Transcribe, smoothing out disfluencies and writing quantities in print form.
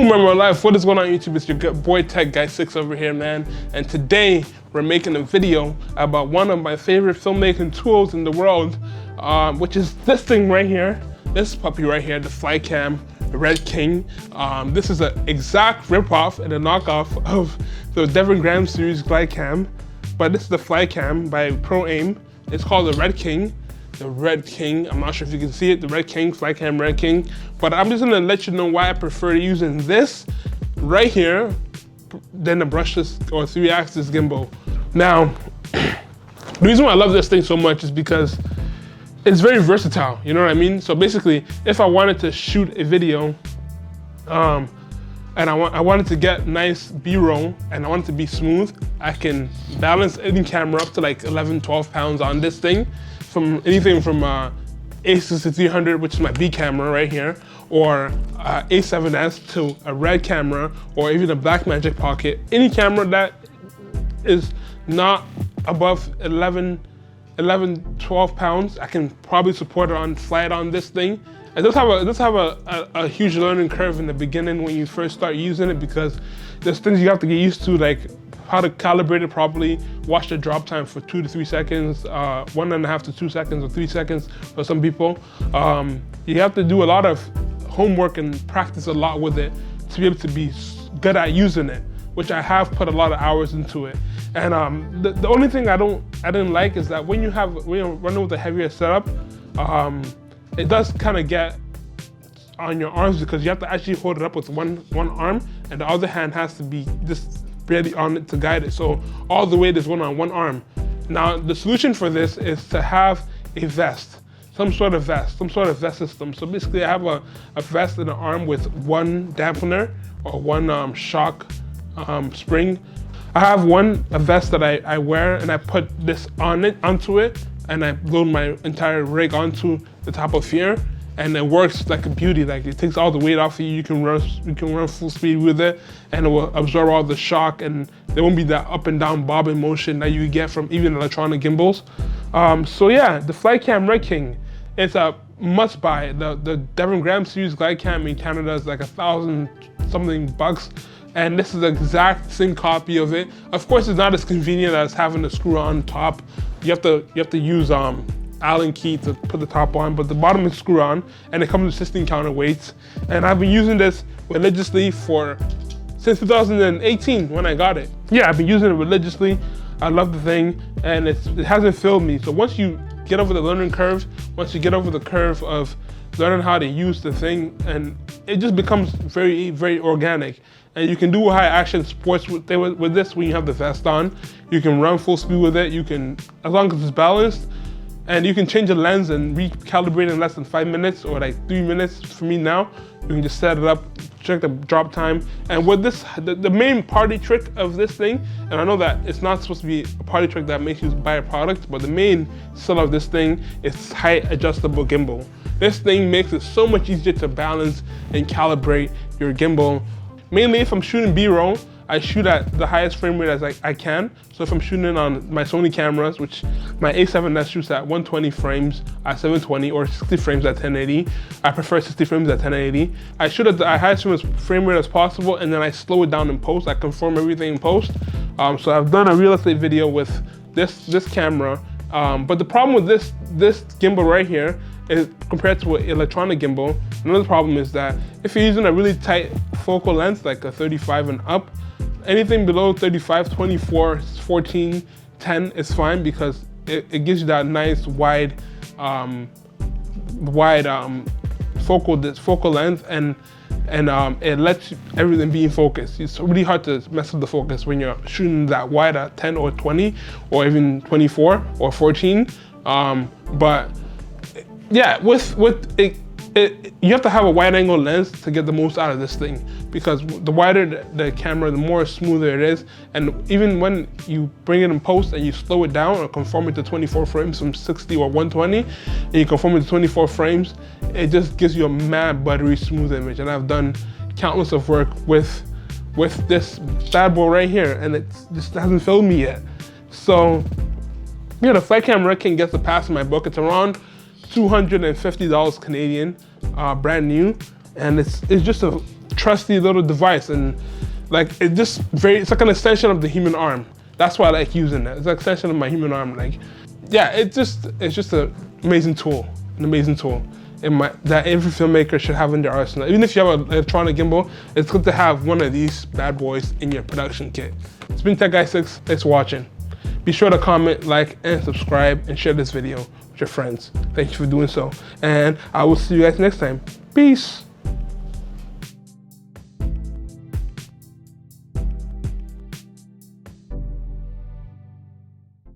Remember Life, what is going on YouTube? It's your good boy techguysix over here, man. And today we're making a video about one of my favorite filmmaking tools in the world, which is this thing right here. This puppy right here, the Flycam RedKing. This is an exact ripoff and a knockoff of the Devon Graham series Flycam, but this is the Flycam by Pro Aim. It's called the RedKing. The RedKing, I'm not sure if you can see it, the RedKing, Flycam RedKing, but I'm just gonna let you know why I prefer using this right here than the brushless or 3-axis gimbal. Now, the reason why I love this thing so much is because it's very versatile, you know what I mean? So basically, if I wanted to shoot a video, and I wanted to get nice B-roll and I want it to be smooth, I can balance any camera up to like 11, 12 pounds on this thing, from anything from A6300, which is my B camera right here, or A7S to a Red camera, or even a Blackmagic Pocket. Any camera that is not above 11, 12 pounds, I can probably support it on flight on this thing. It does have a huge learning curve in the beginning when you first start using it, because there's things you have to get used to, like how to calibrate it properly, watch the drop time for 2 to 3 seconds, 1.5 to 2 seconds, or 3 seconds for some people. You have to do a lot of homework and practice a lot with it to be able to be good at using it, which I have put a lot of hours into it. And the only thing I didn't like is that when you're running with a heavier setup, it does kind of get on your arms, because you have to actually hold it up with one arm, and the other hand has to be just barely on it to guide it. So all the weight is on one arm. Now the solution for this is to have a vest, some sort of vest system. So basically I have a vest in the arm with one dampener or one shock spring. I have a vest that I wear, and I put this onto it, and I load my entire rig onto the top of here, and it works like a beauty. Like, it takes all the weight off of you. You can run full speed with it, and it will absorb all the shock, and there won't be that up and down bobbing motion that you get from even electronic gimbals. So yeah, the Flycam RedKing, it's a must buy. The Devon Graham series Flycam in Canada is like $1,000-something bucks. And this is the exact same copy of it. Of course, it's not as convenient as having the screw on top. You have to use Allen key to put the top on, but the bottom is screw on, and it comes with 16 counterweights. And I've been using this religiously since 2018 when I got it. Yeah, I've been using it religiously. I love the thing, and it hasn't failed me. So once you get over the learning curve, once you get over the curve of learning how to use the thing, and it just becomes very, very organic. And you can do high action sports with this when you have the vest on. You can run full speed with it. You can, as long as it's balanced, and you can change the lens and recalibrate in less than 5 minutes, or like 3 minutes for me now. You can just set it up, check the drop time. And with this, the main party trick of this thing, and I know that it's not supposed to be a party trick that makes you buy a product, but the main sell of this thing is height adjustable gimbal. This thing makes it so much easier to balance and calibrate your gimbal. Mainly if I'm shooting B-roll, I shoot at the highest frame rate as I can. So if I'm shooting on my Sony cameras, which my A7S shoots at 120 frames at 720, or 60 frames at 1080. I prefer 60 frames at 1080. I shoot at the highest frame rate as possible, and then I slow it down in post. I conform everything in post. So I've done a real estate video with this camera. But the problem with this gimbal right here is, compared to an electronic gimbal, another problem is that if you're using a really tight focal length, like a 35 and up, anything below 35, 24, 14, 10 is fine, because it gives you that nice wide focal length, and it lets everything be in focus. It's really hard to mess with the focus when you're shooting that wide at 10 or 20, or even 24 or 14. But yeah, with it, you have to have a wide angle lens to get the most out of this thing, because the wider the camera, the more smoother it is. And even when you bring it in post and you slow it down or conform it to 24 frames from 60 or 120, and you conform it to 24 frames, it just gives you a mad buttery smooth image. And I've done countless of work with this bad boy right here, and it just hasn't failed me yet. So yeah, the Flycam RedKing gets a pass in my book. It's around $250 Canadian, brand new, and it's just a trusty little device, and like it's like an extension of the human arm. That's why I like using it. It's an extension of my human arm. Like, yeah, it's just an amazing tool, that every filmmaker should have in their arsenal. Even if you have an electronic gimbal, it's good to have one of these bad boys in your production kit. It's been techguysix. Thanks for watching. Be sure to comment, like, and subscribe, and share this video with your friends. Thank you for doing so, and I will see you guys next time. Peace.